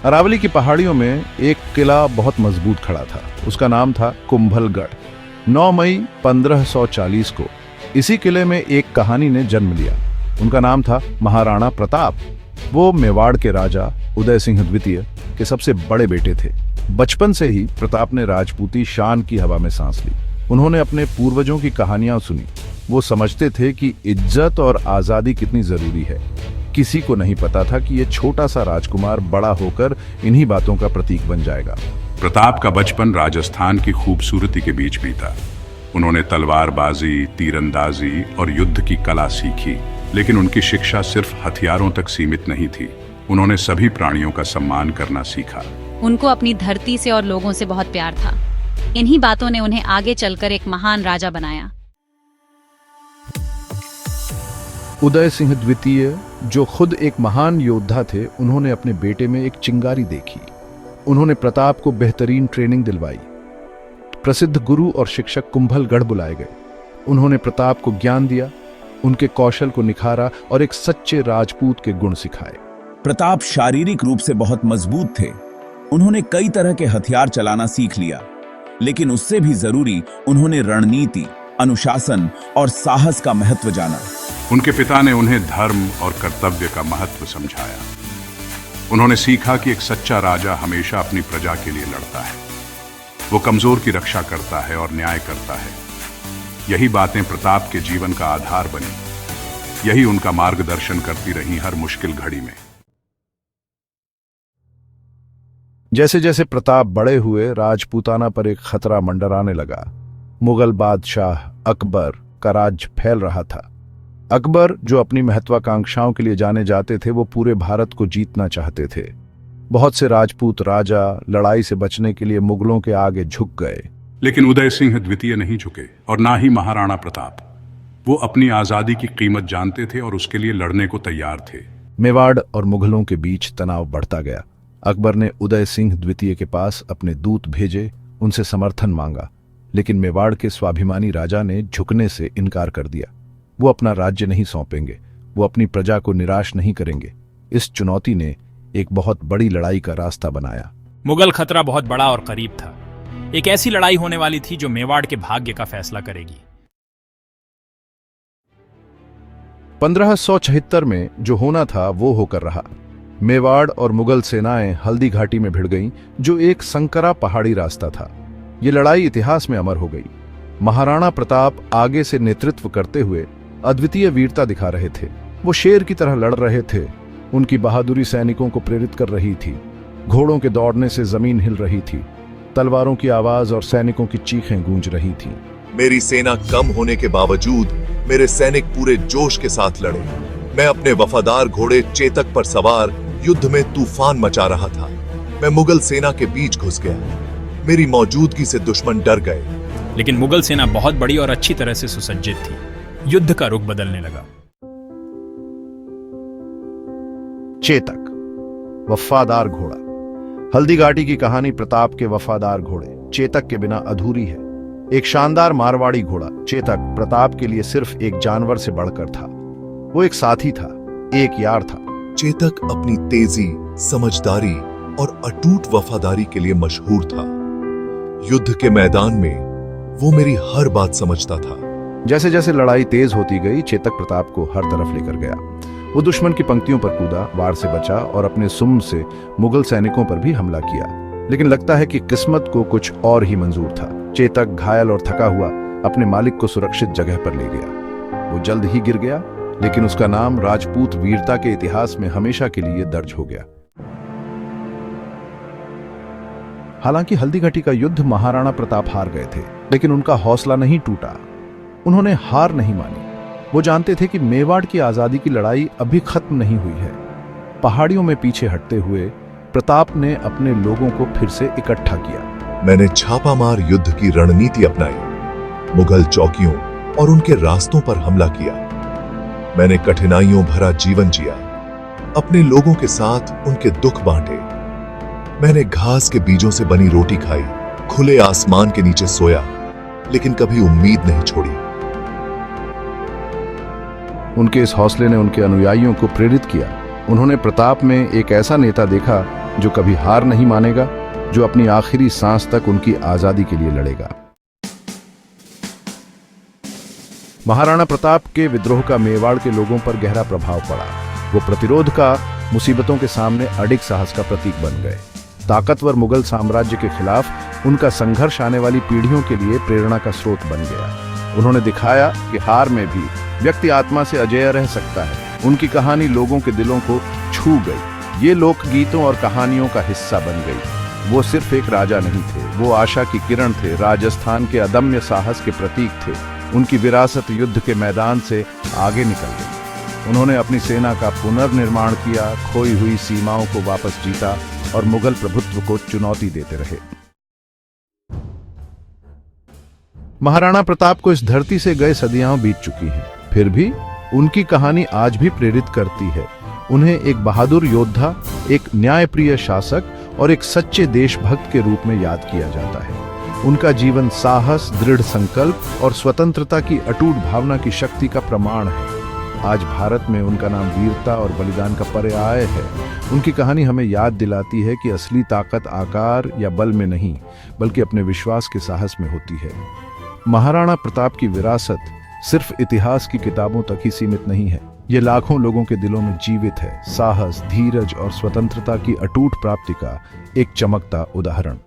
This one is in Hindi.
अरावली की पहाड़ियों में एक किला बहुत मजबूत खड़ा था। उसका नाम था कुंभलगढ़। 9 मई 1540 को इसी किले में एक कहानी ने जन्म लिया। उनका नाम था महाराणा प्रताप। वो मेवाड़ के राजा उदय सिंह द्वितीय के सबसे बड़े बेटे थे। बचपन से ही प्रताप ने राजपूती शान की हवा में सांस ली। उन्होंने अपने पूर्वजों की कहानियां सुनी। वो समझते थे कि इज्जत और आजादी कितनी जरूरी है। किसी को नहीं पता था कि ये छोटा सा राजकुमार बड़ा होकर इन्हीं बातों का प्रतीक बन जाएगा। प्रताप का बचपन राजस्थान की खूबसूरती के बीच बीता। उन्होंने तलवारबाजी, तीरंदाजी और युद्ध की कला सीखी, लेकिन उनकी शिक्षा सिर्फ हथियारों तक सीमित नहीं थी। उन्होंने सभी प्राणियों का सम्मान करना सीखा। उनको अपनी धरती से और लोगों से बहुत प्यार था। इन्हीं बातों ने उन्हें आगे चलकर एक महान राजा बनाया। उदय सिंह द्वितीय, जो खुद एक महान योद्धा थे, उन्होंने अपने बेटे में एक चिंगारी देखी। उन्होंने प्रताप को बेहतरीन ट्रेनिंग दिलवाई। प्रसिद्ध गुरु और शिक्षक कुंभलगढ़ बुलाए गए। उन्होंने प्रताप को ज्ञान दिया, उनके कौशल को निखारा और एक सच्चे राजपूत के गुण सिखाए। प्रताप शारीरिक रूप से बहुत मजबूत थे। उन्होंने कई तरह के हथियार चलाना सीख लिया, लेकिन उससे भी जरूरी उन्होंने रणनीति, अनुशासन और साहस का महत्व जाना। उनके पिता ने उन्हें धर्म और कर्तव्य का महत्व समझाया। उन्होंने सीखा कि एक सच्चा राजा हमेशा अपनी प्रजा के लिए लड़ता है। वो कमजोर की रक्षा करता है और न्याय करता है। यही बातें प्रताप के जीवन का आधार बनी। यही उनका मार्गदर्शन करती रही हर मुश्किल घड़ी में। जैसे जैसे प्रताप बड़े हुए, राजपूताना पर एक खतरा मंडराने लगा। मुगल बादशाह अकबर का राज फैल रहा था। अकबर, जो अपनी महत्वाकांक्षाओं के लिए जाने जाते थे, वो पूरे भारत को जीतना चाहते थे। बहुत से राजपूत राजा लड़ाई से बचने के लिए मुगलों के आगे झुक गए, लेकिन उदय सिंह द्वितीय नहीं झुके, और ना ही महाराणा प्रताप। वो अपनी आजादी की कीमत जानते थे और उसके लिए लड़ने को तैयार थे। मेवाड़ और मुगलों के बीच तनाव बढ़ता गया। अकबर ने उदय सिंह द्वितीय के पास अपने दूत भेजे, उनसे समर्थन मांगा, लेकिन मेवाड़ के स्वाभिमानी राजा ने झुकने से इनकार कर दिया। वो अपना राज्य नहीं सौंपेंगे, वो अपनी प्रजा को निराश नहीं करेंगे। इस चुनौती ने एक बहुत बड़ी लड़ाई का रास्ता बनाया। मुगल खतरा बहुत बड़ा और करीब था। एक ऐसी लड़ाई होने वाली थी जो मेवाड़ के भाग्य का फैसला करेगी। 1576 में जो होना था वो होकर रहा। मेवाड़ और मुगल सेनाएं हल्दी घाटी में भिड़ गईं, जो एक संकरा पहाड़ी रास्ता था। ये लड़ाई इतिहास में अमर हो गई। महाराणा प्रताप आगे से नेतृत्व करते हुए अद्वितीय वीरता दिखा रहे थे। वो शेर की तरह लड़ रहे थे। उनकी बहादुरी सैनिकों को प्रेरित कर रही थी। घोड़ों के दौड़ने से जमीन हिल रही थी। तलवारों की आवाज और सैनिकों की चीखें गूंज रही थीं। मेरी सेना कम होने के बावजूद मेरे सैनिक पूरे जोश के साथ लड़े। मैं अपने वफादार घोड़े चेतक पर सवार युद्ध में तूफान मचा रहा था। मैं मुगल सेना के बीच घुस गया। मेरी मौजूदगी से दुश्मन डर गए। लेकिन मुगल सेना बहुत बड़ी और अच्छी तरह से सुसज्जित थी। युद्ध का रुख बदलने लगा। चेतक, वफादार घोड़ा। हल्दी घाटी की कहानी प्रताप के वफादार घोड़े चेतक के बिना अधूरी है। एक शानदार मारवाड़ी घोड़ा चेतक प्रताप के लिए सिर्फ एक जानवर से बढ़कर था। वो एक साथी था, एक यार था। चेतक अपनी तेजी, समझदारी और अटूट वफादारी के लिए मशहूर था। युद्ध के मैदान में वो मेरी हर बात समझता था। जैसे जैसे लड़ाई तेज होती गई, चेतक प्रताप को हर तरफ लेकर गया। वो दुश्मन की पंक्तियों पर कूदा, वार से बचा और अपने सुम से मुगल सैनिकों पर भी हमला किया। लेकिन लगता है कि किस्मत को कुछ और ही मंजूर था। चेतक घायल और थका हुआ अपने मालिक को सुरक्षित जगह पर ले गया। वो जल्द ही गिर गया, लेकिन उसका नाम राजपूत वीरता के इतिहास में हमेशा के लिए दर्ज हो गया। हालांकि हल्दी घाटी का युद्ध महाराणा प्रताप हार गए थे, लेकिन उनका हौसला नहीं टूटा। उन्होंने हार नहीं मानी। वो जानते थे कि मेवाड़ की आजादी की लड़ाई अभी खत्म नहीं हुई है। पहाड़ियों में पीछे हटते हुए प्रताप ने अपने लोगों को फिर से इकट्ठा किया। मैंने छापामार युद्ध की रणनीति अपनाई। मुगल चौकियों और उनके रास्तों पर हमला किया। मैंने कठिनाइयों भरा जीवन जिया। अपने लोगों के साथ उनके दुख बांटे। मैंने घास के बीजों से बनी रोटी खाई, खुले आसमान के नीचे सोया, लेकिन कभी उम्मीद नहीं छोड़ी। उनके इस हौसले ने उनके अनुयायियों को प्रेरित किया। उन्होंने प्रताप में एक ऐसा नेता देखा जो कभी हार नहीं मानेगा, जो अपनी आखिरी सांस तक उनकी आजादी के लिए लड़ेगा। महाराणा प्रताप के विद्रोह का मेवाड़ के लोगों पर गहरा प्रभाव पड़ा। वो प्रतिरोध का, मुसीबतों के सामने अडिग साहस का प्रतीक बन गए। ताकतवर मुगल साम्राज्य के खिलाफ उनका संघर्ष आने वाली पीढ़ियों के लिए प्रेरणा का स्रोत बन गया। उन्होंने दिखाया कि हार में भी व्यक्ति आत्मा से अजेय रह सकता है। उनकी कहानी लोगों के दिलों को छू गई। ये लोकगीतों और कहानियों का हिस्सा बन गई। वो सिर्फ एक राजा नहीं थे, वो आशा की किरण थे, राजस्थान के अदम्य साहस के प्रतीक थे। उनकी विरासत युद्ध के मैदान से आगे निकल गई। उन्होंने अपनी सेना का पुनर्निर्माण किया, खोई हुई सीमाओं को वापस जीता और मुगल प्रभुत्व को चुनौती देते रहे। महाराणा प्रताप को इस धरती से गए सदियां बीत चुकी हैं, फिर भी उनकी कहानी आज भी प्रेरित करती है। उन्हें एक बहादुर योद्धा, एक न्यायप्रिय शासक और एक सच्चे देशभक्त के रूप में याद किया जाता है। उनका जीवन साहस, दृढ़ संकल्प और स्वतंत्रता की अटूट भावना की शक्ति का प्रमाण है। आज भारत में उनका नाम वीरता और बलिदान का पर्याय है। उनकी कहानी हमें याद दिलाती है कि असली ताकत आकार या बल में नहीं, बल्कि अपने विश्वास के साहस में होती है। महाराणा प्रताप की विरासत सिर्फ इतिहास की किताबों तक ही सीमित नहीं है। ये लाखों लोगों के दिलों में जीवित है। साहस, धीरज और स्वतंत्रता की अटूट प्राप्ति का एक चमकता उदाहरण।